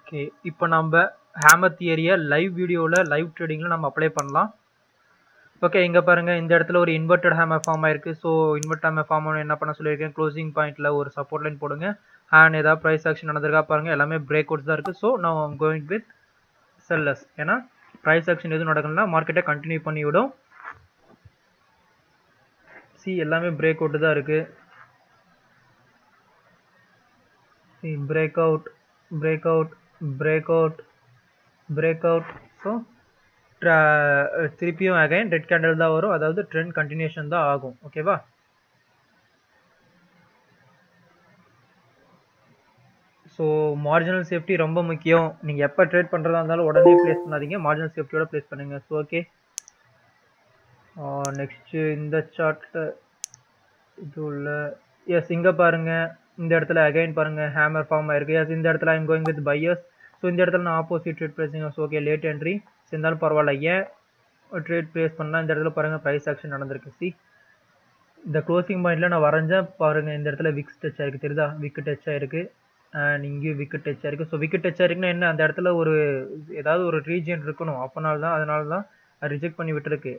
Okay, இப்போ நம்ம hammer தியரியை லைவ் வீடியோவில் லைவ் ட்ரேடிங்கில் நம்ம அப்ளை பண்ணலாம். ஓகே, இங்கே பாருங்கள், இந்த இடத்துல ஒரு இன்வெர்டட் ஹேமர் ஃபார்ம் ஆயிருக்கு. ஸோ இன்வெர்ட் ஹேமர் ஃபார்ம் என்ன பண்ண சொல்லியிருக்கேன், க்ளோசிங் பாயிண்ட்டில் ஒரு சப்போர்ட் லைன் போடுங்க. அண்ட் ஏதாவது ப்ரைஸ் ஆக்ஷன் நடந்திருக்கா பாருங்கள், எல்லாமே பிரேக் அவுட்ஸ் தான் இருக்குது. ஸோ நான் கோயிங் வித் செல்லர்ஸ். ஏன்னா ப்ரைஸ் ஆக்ஷன் எதுவும் நடக்கணும்னா மார்க்கெட்டை கண்டினியூ பண்ணி விடும். எல்லாமே பிரேக் அவுட் தான் இருக்குது. Break out, break out, break out, break out. So திருப்பியும் அகைன் ரெட் கேண்டில் தான் வரும், அதாவது ட்ரெண்ட் கண்டினியூஷன் தான் ஆகும். ஓகேவா? ஸோ மார்ஜினல் சேஃப்டி ரொம்ப முக்கியம். நீங்கள் எப்போ ட்ரேட் பண்ணுறதா இருந்தாலும் உடனே ப்ளேஸ் பண்ணாதீங்க, மார்ஜினல் சேஃப்டியோட ப்ளேஸ் பண்ணுங்க. ஸோ ஓகே, நெக்ஸ்ட்டு இந்த சார்ட்டில் இது உள்ள எஸ் இங்கே பாருங்கள், இந்த இடத்துல அகைன் பாருங்கள் ஹேமர் ஃபார்ம் ஆயிருக்கு. எஸ் இந்த இடத்துல I'm going with buyers. So இந்த இடத்துல நான் opposite trade placing. So okay, late entry இருந்தாலும் பரவாயில்ல. ஏன் ட்ரேட் ப்ளேஸ் பண்ணால் இந்த இடத்துல பாருங்கள் ப்ரைஸ் ஆக்ஷன் நடந்திருக்கு. இந்த க்ளோசிங் பாயிண்டில் நான் வரைஞ்சேன் பாருங்கள், இந்த இடத்துல விக்ஸ் டச் ஆயிருக்கு, தெரியுதா? விக்கு டச் ஆயிருக்கு அண்ட் இங்கேயும் விக்கெட் டச் ஆயிருக்கு. ஸோ விக்கெட் டச் ஆயிருக்குன்னா என்ன, அந்த இடத்துல ஒரு ஏதாவது ஒரு ரீஜன் இருக்கணும், அதனால தான் ரிஜெக்ட் பண்ணி விட்டுருக்கு.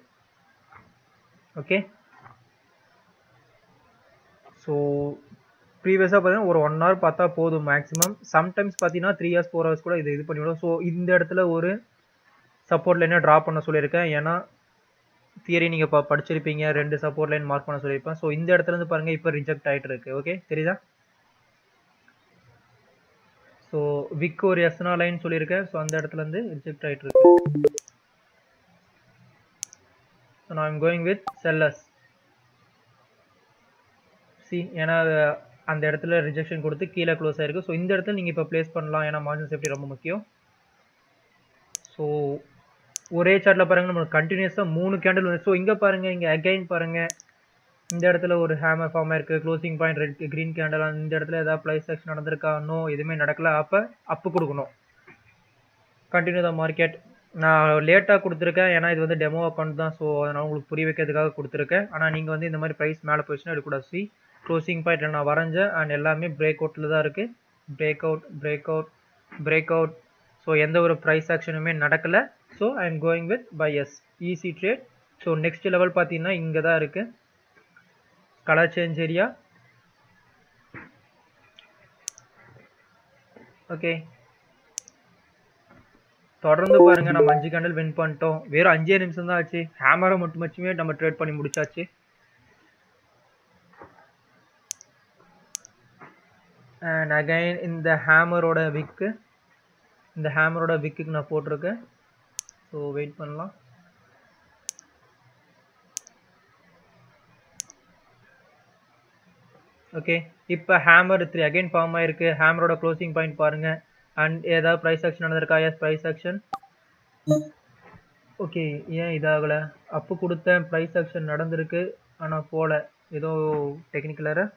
ஓகே, ஸோ ப்ரீவியஸாக பார்த்தீங்கன்னா ஒரு 1 hour பார்த்தா போதும் மேக்ஸிமம். சம்டைம்ஸ் பார்த்தீங்கன்னா 3 hours 4 hours கூட இது பண்ணிவிடும். ஸோ இந்த இடத்துல ஒரு சப்போர்ட் லைனை ட்ரா பண்ண சொல்லியிருக்கேன். ஏன்னா தியரி நீங்கள் படிச்சிருப்பீங்க, 2 சப்போர்ட் லைன் மார்க் பண்ண சொல்லியிருப்பேன். ஸோ இந்த இடத்துல இருந்து பாருங்கள் இப்போ ரிஜெக்ட் ஆகிட்டு இருக்கு. ஓகே, தெரியுதா? ஸோ விக் ஒரு எஸ்னா லைன் சொல்லியிருக்கேன். ஸோ அந்த இடத்துல இருந்து ரிஜெக்ட் ஆகிட்டு இருக்கு. ஸோ நான் ஐம் கோயிங் வித் செல்லர்ஸ். ஏன்னா அந்த இடத்துல ரிஜெக்ஷன் கொடுத்து கீழே க்ளோஸ் ஆயிருக்கு. ஸோ இந்த இடத்துல நீங்கள் இப்போ ப்ளேஸ் பண்ணலாம், ஏன்னா மார்ஜின் சேஃப்டி ரொம்ப முக்கியம். ஸோ ஒரே சார்ட்டில் பாருங்கள், நம்மளுக்கு கண்டினியூஸாக 3 கேண்டில் வந்து. ஸோ இங்கே பாருங்கள், இங்கே அகைன் பாருங்கள், இந்த இடத்துல ஒரு ஹேமர் ஃபார்ம் ஆயிருக்கு, closing point red green candle. இந்த இடத்துல ஏதாவது ப்ரைஸ் ஆக்ஷன் நடந்திருக்கா? இன்னும் எதுவுமே நடக்கல. அப்போ அப்பு கொடுக்கணும், கண்டினியூ த மார்க்கெட். நான் லேட்டாக கொடுத்துருக்கேன், ஏன்னா இது வந்து டெமோ அக்கௌண்ட் தான். ஸோ அதனால் உங்களுக்கு புரிய வைக்கிறதுக்காக கொடுத்துருக்கேன். ஆனால் நீங்கள் வந்து இந்த மாதிரி ப்ரைஸ் மேலே போயிடுச்சுன்னா எடுக்கக்கூடாது. க்ளோசிங் பாயிண்ட் நான் வரைஞ்சேன் அண்ட் எல்லாமே பிரேக் அவுட்டில் தான் இருக்குது. Break out, break out, break out. So எந்த ஒரு ப்ரைஸ் ஆக்ஷனுமே நடக்கலை. So I am going with buyers, easy trade. So next level பார்த்தீங்கன்னா இங்கே தான் இருக்குது, கலர் சேஞ்ச் ஏரியா. ஓகே, தொடர்ந்து பாருங்கள், நம்ம 5 கேண்டில் வின் பண்ணிட்டோம். வெறும் 5 நிமிஷம் தான் ஆச்சு. ஹேமரை மட்டுமே நம்ம ட்ரேட் பண்ணி முடிச்சாச்சு. அண்ட் அகைன் இந்த ஹேமரோட விக்கு நான் போட்டிருக்கேன். ஸோ வெயிட் பண்ணலாம். ஓகே, இப்போ ஹேமர் 3 அகைன் ஃபார்ம் ஆயிருக்கு. ஹேமரோட க்ளோசிங் பாயிண்ட் பாருங்க. அண்ட் ஏதாவது ப்ரைஸ் ஆக்ஷன் நடந்திருக்கா? Yes, price action. ஓகே, ஏன் இதாகலை? அப்பு கொடுத்தேன், ப்ரைஸ் ஆக்ஷன் நடந்திருக்கு, ஆனால் போல, ஏதோ டெக்னிக்கல் எரர்.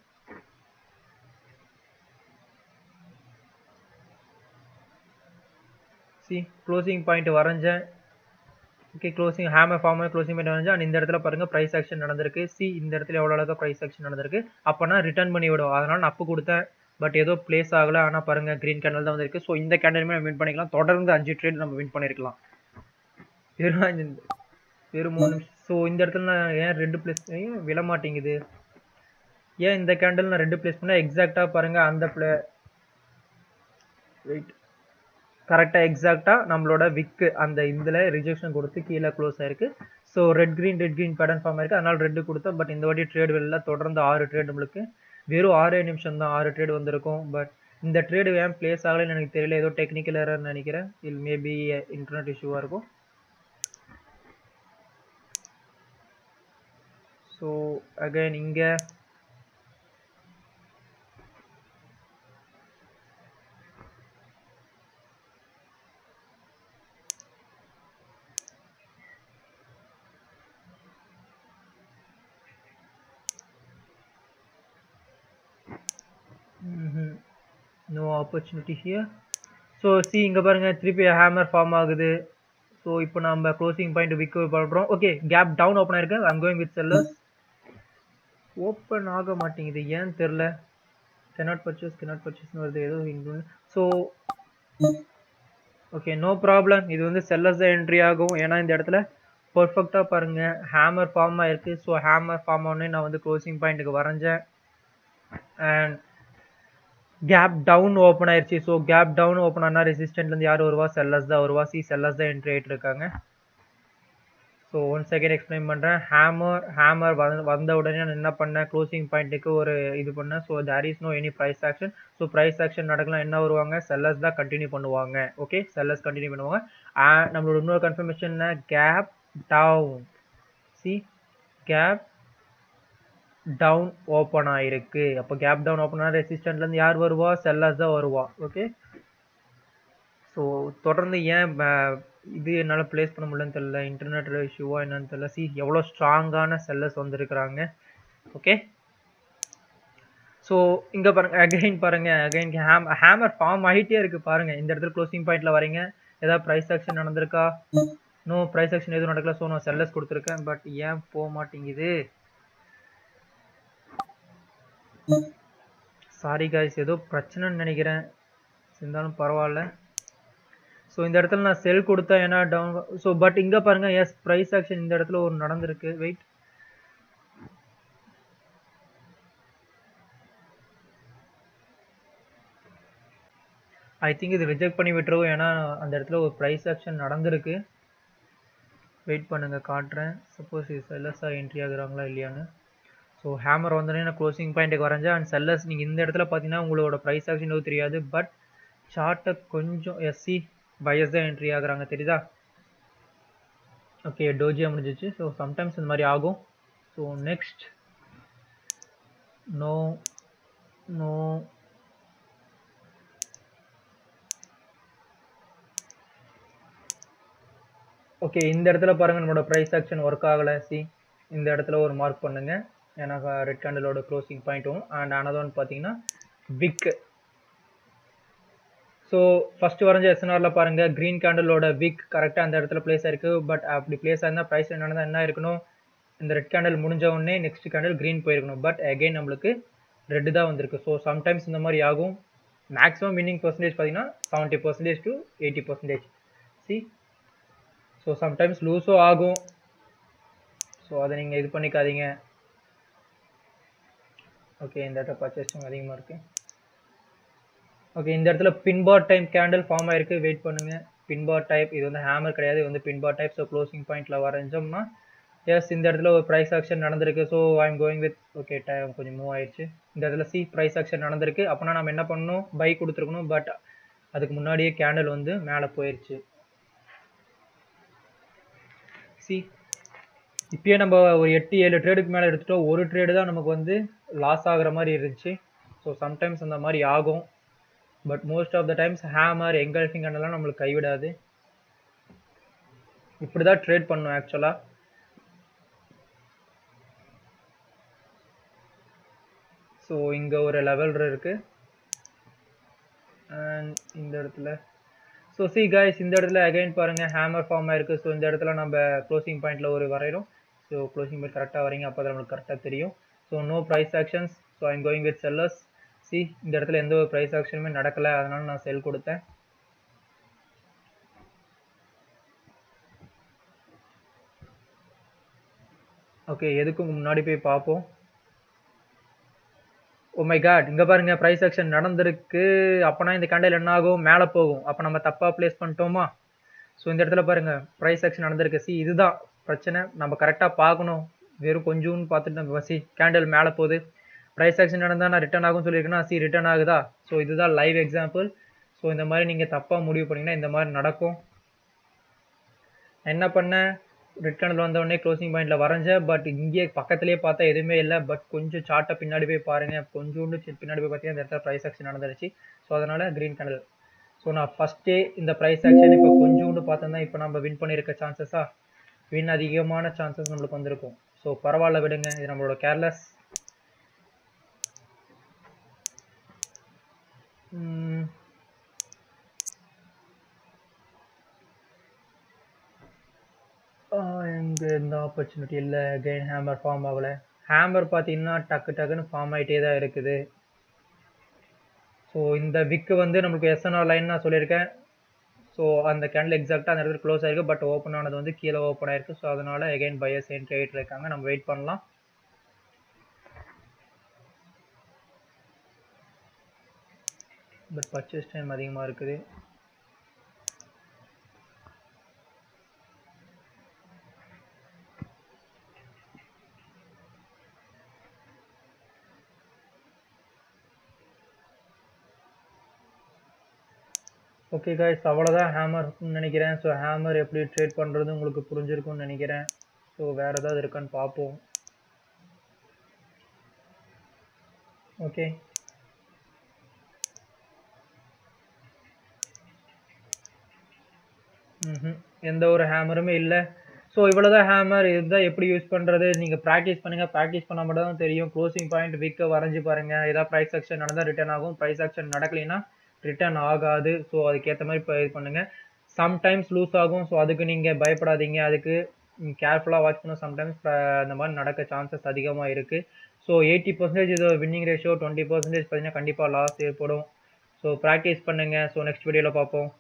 க்ளோசிங் பாயிண்ட் வரைஞ்சேன். Okay, closing hammer form closing point வரைஞ்சேன். அண்ட் இந்த இடத்துல பாருங்க ப்ரைஸ் ஆக்ஷன் நடந்திருக்கு. இந்த இடத்துல எவ்வளோ அழகாக ப்ரைஸ் ஆக்ஷன் நடந்திருக்கு. அப்போனா ரிட்டர்ன் பண்ணி விடும், அதனால நான் அப்பு கொடுத்தேன். பட் ஏதோ பிளேஸ் ஆகலை. ஆனால் பாருங்க க்ரீன் கேண்டில் தான் வந்திருக்கு. ஸோ இந்த கேண்டிலுமே நம்ம வின் பண்ணிக்கலாம். தொடர்ந்து 5 ட்ரேட் நம்ம வின் பண்ணியிருக்கலாம். வெறும் 3 நிமிஷம். ஸோ இந்த இடத்துல நான் ஏன் 2 பிளேஸ் விழ மாட்டேங்குது? ஏன் இந்த கேண்டில் நான் 2 பிளேஸ் பண்ணால் எக்ஸாக்டாக பாருங்கள் அந்த வெயிட் கரெக்டாக எக்ஸாக்டாக நம்மளோட விக்கு அந்த இதில் ரிஜெக்ஷன் கொடுத்து கீழே க்ளோஸ் ஆயிருக்கு. So red green pattern form ஆயிருக்கு, அதனால் ரெட்டு கொடுத்தோம். பட் இந்த வாட்டி ட்ரேட் வெளில தொடர்ந்து 6 ட்ரேட் நம்மளுக்கு வெறும் 6 நிமிஷம் தான் 6 ட்ரேட் வந்திருக்கும். பட் இந்த ட்ரேடு ஏன் பிளேஸ் ஆகலைன்னு எனக்கு தெரியல, ஏதோ டெக்னிக்கல் எரர்னு நினைக்கிறேன். இது மேபி இன்டர்நெட் இஷ்யூவாக இருக்கும். ஸோ அகைன் இங்கே நோ ஆப்பர்ச்சுனிட்டி ஹியர். ஸோ இங்கே பாருங்கள் திருப்பி ஹேமர் ஃபார்ம் ஆகுது. ஸோ இப்போ நம்ம க்ளோசிங் பாயிண்ட் விக் பண்ணுறோம். ஓகே, கேப் டவுன் ஓப்பன் ஆயிருக்கு. I'm going with sellers. Open ஆக மாட்டேங்குது, ஏன்னு தெரில. cannot purchase வருது ஏதோ. So okay, no problem. இது வந்து செல்லர்ஸ் தான் என்ட்ரி ஆகும். ஏன்னா இந்த இடத்துல பர்ஃபெக்டாக பாருங்க ஹேமர் ஃபார்ம் ஆயிருக்கு. ஸோ ஹேமர் ஃபார்ம் ஆனே நான் வந்து க்ளோசிங் பாயிண்ட்டுக்கு வரைஞ்சேன். அண்ட் கேப் டவுன் ஓப்பன் ஆயிடுச்சு. ஸோ கேப் டவுன் ஓப்பன் ஆனால் ரெசிஸ்டன்ட்லேருந்து யார் வருவா? செல்லர்ஸ் தான் வருவா. செல்லர்ஸ் தான் என்ட்ரி ஆகிட்டு இருக்காங்க. ஸோ ஒன் செகண்ட் எக்ஸ்பிளைன் பண்ணுறேன். ஹேமர் வந்த உடனே நான் என்ன பண்ணேன், க்ளோசிங் பாயிண்ட்டுக்கு ஒரு இது பண்ணேன். So there is no any price action. So price action நடக்கலாம், என்ன வருவாங்க? செல்லர்ஸ் தான் கண்டினியூ பண்ணுவாங்க. ஓகே, செல்லர்ஸ் கண்டினியூ பண்ணுவாங்க. நம்மளோட இன்னொரு confirmation gap down. See, gap down open ஆயிருக்கு. அப்போ கேப் டவுன் ஓப்பன் ஆன ரெசிஸ்டன்ட்லேருந்து யார் வருவா? செல்லர்ஸ் தான் வருவா. ஓகே, ஸோ தொடர்ந்து ஏன் இது என்னால் ப்ளேஸ் பண்ண முடியலன்னு தெரியல, இன்டர்நெட் இஷ்யூவா என்னன்னு தெரியல. சி, எவ்வளோ ஸ்ட்ராங்கான செல்லர்ஸ் வந்திருக்கிறாங்க. ஓகே, ஸோ இங்கே பாருங்க, அகைன் பாருங்க, அகைன் ஹேமர் ஃபார்ம் ஆகிட்டே இருக்கு பாருங்க. இந்த இடத்துல க்ளோசிங் பாயிண்ட்ல வரீங்க, ஏதாவது ப்ரைஸ் ஆக்ஷன் நடந்திருக்கா? நோ ப்ரைஸ் ஆக்ஷன் எதுவும் நடக்கல. ஸோ நான் செல்லர்ஸ் கொடுத்துருக்கேன். பட் ஏன் போக மாட்டேங்குது? சாரி காய்ஸ், ஏதோ பிரச்சனைன்னு நினைக்கிறேன். இருந்தாலும் பரவாயில்ல. ஸோ இந்த இடத்துல நான் செல் கொடுத்தா ஏன்னா டவுன். ஸோ பட் இங்கே பாருங்க, எஸ் ப்ரைஸ் ஆக்ஷன் இந்த இடத்துல ஒரு நடந்திருக்கு. வெயிட், ஐ திங்க் இது ரிஜெக்ட் பண்ணி விட்டுருவோம். ஏன்னா அந்த இடத்துல ஒரு ப்ரைஸ் ஆக்ஷன் நடந்திருக்கு. வெயிட் பண்ணுங்க, காட்டுறேன். சப்போஸ் இது செல்லர்ஸாக என்ட்ரி ஆகுறாங்களா இல்லையான்னு. ஸோ ஹேமர் வந்தோடனே நான் க்ளோசிங் பாயிண்ட்டுக்கு வரைஞ்சேன். அண்ட் செல்லர்ஸ் நீங்கள் இந்த இடத்துல பார்த்தீங்கன்னா உங்களோட ப்ரைஸ் ஆக்ஷன் எதுவும் தெரியாது. பட் சார்ட்டை கொஞ்சம் எஸ்சி பயஸ் தான் என்ட்ரி ஆகுறாங்க, தெரியுதா? ஓகே, டோஜியா முடிஞ்சிச்சு. ஸோ சம்டைம்ஸ் இந்த மாதிரி ஆகும். So next, no no okay, இந்த இடத்துல பாருங்க நம்மளோட ப்ரைஸ் ஆக்ஷன் ஒர்க் ஆகலை. சி, இந்த இடத்துல ஒரு மார்க் பண்ணுங்க. ஏன்னா ரெட் கேண்டலோட க்ளோசிங் பாயிண்ட்டும். அண்ட் அனதர் ஒன் பார்த்தீங்கன்னா விக். ஸோ ஃபர்ஸ்ட் வரைஞ்ச எஸ்என்ஆர்ல பாருங்க, கிரீன் கேண்டலோட விக் கரெக்டாக அந்த இடத்துல பிளேஸ் ஆயிருக்கு. பட் அப்படி பிளேஸ் ஆயிருந்தா ப்ரைஸ் என்னன்னா என்ன இருக்கணும்? இந்த ரெட் கேண்டல் முடிஞ்ச உடனே நெக்ஸ்ட் கேண்டல் கிரீன் போயிருக்கணும். பட் அகைன் நம்மளுக்கு ரெட் தான் வந்திருக்கு. ஸோ சம்டைம்ஸ் இந்த மாதிரி ஆகும். மேக்ஸிமம் வின்னிங் பர்சன்டேஜ் பார்த்தீங்கன்னா 70% to 80%. சி, ஸோ சம்டைம்ஸ் லூஸும் ஆகும். ஸோ அதை நீங்கள் இது பண்ணிக்காதீங்க. ஓகே, இந்த இடத்துல பர்ச்சேஸிங் அதிகமாக இருக்குது. ஓகே, இந்த இடத்துல பின்பார் டைம் கேண்டில் ஃபார்ம் ஆயிருக்கு. வெயிட் பண்ணுங்க. பின்பார் டைப், இது வந்து ஹேமர் கிடையாது, இது வந்து பின்பார் டைப். ஸோ க்ளோசிங் பாயிண்ட்ல வரைஞ்சோம்னா எஸ் இந்த இடத்துல ஒரு ப்ரைஸ் ஆக்ஷன் நடந்திருக்கு. So I am going with. Okay, time கொஞ்சம் மூவ் ஆயிடுச்சு. இந்த இடத்துல சி, ப்ரைஸ் ஆக்ஷன் நடந்திருக்கு. அப்போனா நம்ம என்ன பண்ணணும்? பை கொடுத்துருக்கணும். பட் அதுக்கு முன்னாடியே கேண்டில் வந்து மேலே போயிடுச்சு. சி, இப்பயே நம்ம ஒரு 8-7 ட்ரேடுக்கு மேலே எடுத்துட்டோம். ஒரு ட்ரேடு தான் நமக்கு வந்து லாஸ் ஆகுற மாதிரி இருந்துச்சு. ஸோ சம்டைம்ஸ் அந்த மாதிரி ஆகும். But most of the times hammer engulfing கேண்டல்லாம் நம்மளுக்கு கைவிடாது. இப்படி தான் ட்ரேட் பண்ணணும் ஆக்சுவலாக. ஸோ இங்கே ஒரு லெவல் இருக்குது. அண்ட் இந்த இடத்துல ஸோ சி கைஸ், இந்த இடத்துல அகைன் பாருங்கள் ஹேமர் ஃபார்ம் ஆயிருக்கு. ஸோ இந்த இடத்துல நம்ம க்ளோசிங் பாயிண்டில் ஒரு வரைகிறோம். ஸோ க்ளோசிங் பாயிண்ட் கரெக்டாக வரீங்க, அப்போ தான் நம்மளுக்கு கரெக்டாக தெரியும். So no price actions. So I'm going with sellers. See, இந்த இடத்துல எந்த ஒரு ப்ரைஸ் ஆக்ஷனுமே நடக்கலை, அதனால நான் செல் கொடுத்தேன். ஓகே, எதுக்கும் முன்னாடி போய் பார்ப்போம். ஓ மை காட், இங்கே பாருங்க ப்ரைஸ் ஆக்ஷன் நடந்திருக்கு. அப்போனா இந்த கேண்டில் என்ன ஆகும்? மேலே போகும். அப்போ நம்ம தப்பாக ப்ளேஸ் பண்ணிட்டோமா? ஸோ இந்த இடத்துல பாருங்க ப்ரைஸ் ஆக்ஷன் நடந்திருக்கு. சி, இதுதான் பிரச்சனை. நம்ம கரெக்டாக பார்க்கணும். வெறும் கொஞ்சம்னு பார்த்துட்டு நம்ம சி கேண்டில் மேலே போகுது. ப்ரைஸ் ஆக்ஷன் நடந்தால் நான் ரிட்டர்ன் ஆகும்னு சொல்லியிருக்கேன்னா சி ரிட்டர்ன் ஆகுதா? ஸோ இதுதான் லைவ் எக்ஸாம்பிள். ஸோ இந்த மாதிரி நீங்கள் தப்பாக முடிவு பண்ணிங்கன்னா இந்த மாதிரி நடக்கும். என்ன பண்ணேன்? ரெட் கேண்டில் வந்த உடனே க்ளோசிங் பாயிண்ட்ல வரைஞ்சேன். பட் இங்கே பக்கத்துலேயே பார்த்தா எதுவுமே இல்லை. பட் கொஞ்சம் சார்ட்டை பின்னாடி போய் பாருங்க, கொஞ்சோண்டு பின்னாடி போய் பார்த்தீங்கன்னா இந்த இடத்துல ப்ரைஸ் ஆக்ஷன் நடந்துருச்சு. ஸோ அதனால கிரீன் கேண்டில். ஸோ நான் ஃபஸ்ட்டே இந்த ப்ரைஸ் ஆக்ஷன் இப்போ கொஞ்சோண்டு பார்த்தோம்னா இப்போ நம்ம வின் பண்ணியிருக்க சான்சஸா, வின் அதிகமான சான்சஸ் நம்மளுக்கு வந்திருக்கும். ஸோ பரவாயில்ல, விடுங்க, இது நம்மளோட கேர்லெஸ். இங்கே இந்த ஆப்பர்ச்சுனிட்டி இல்லை. அகைன் ஹேமர் ஃபார்ம் ஆகலை. ஹேமர் பார்த்தீங்கன்னா டக்கு டக்குன்னு ஃபார்ம் ஆகிட்டே தான் இருக்குது. ஸோ இந்த விக்கு வந்து நம்மளுக்கு எஸ்என்ஆர் லைன் நான் சொல்லியிருக்கேன். ஸோ அந்த கேண்டில் எக்ஸாக்டாக அந்த இடத்துல க்ளோஸ் ஆயிருக்கு, பட் ஓப்பன் ஆனது வந்து கீழே ஓப்பன் ஆயிருக்கு. ஸோ அதனால அகைன் பையர்ஸ் என்ட்ரி ஆகிட்டு இருக்காங்க. நம்ம வெயிட் பண்ணலாம். பட் பர்ச்சேஸ் டைம் அதிகமாக இருக்குது. ஓகே கைஸ், அவ்வளோதான் ஹேமர்னு நினைக்கிறேன். ஸோ ஹேமர் எப்படி ட்ரேட் பண்ணுறது உங்களுக்கு புரிஞ்சிருக்கும்னு நினைக்கிறேன். ஸோ வேறு ஏதாவது இருக்கான்னு பார்ப்போம். ஓகே, எந்த ஒரு ஹேமருமே இல்லை. ஸோ இவ்வளோதான் ஹேமர். இதுதான் எப்படி யூஸ் பண்ணுறது. நீங்கள் ப்ராக்டிஸ் பண்ணுங்கள். ப்ராக்டிஸ் பண்ணால் மட்டும் தான் தெரியும். க்ளோசிங் பாயிண்ட் வீக்கை வரைஞ்சி பாருங்கள். ஏதாவது ப்ரைஸ் ஆக்ஷன் நடந்தால் ரிட்டர்ன் ஆகும். ப்ரைஸ் ஆக்ஷன் நடக்கலைன்னா ரிட்டர்ன் ஆகாது. ஸோ அதுக்கேற்ற மாதிரி இப்போ இது பண்ணுங்கள். சம்டைம்ஸ் லூஸ் ஆகும். ஸோ அதுக்கு நீங்கள் பயப்படாதீங்க. அதுக்கு கேர்ஃபுல்லாக வாட்ச் பண்ண. சம்டைம்ஸ் இந்த மாதிரி நடக்க சான்சஸ் அதிகமாக இருக்குது. ஸோ 80% இது வின்னிங் ரேஷியோ, 20% பார்த்தீங்கன்னா கண்டிப்பாக லாஸ் ஏற்படும். ஸோ ப்ராக்டிஸ் பண்ணுங்கள். ஸோ நெக்ஸ்ட் வீடியோவில் பார்ப்போம்.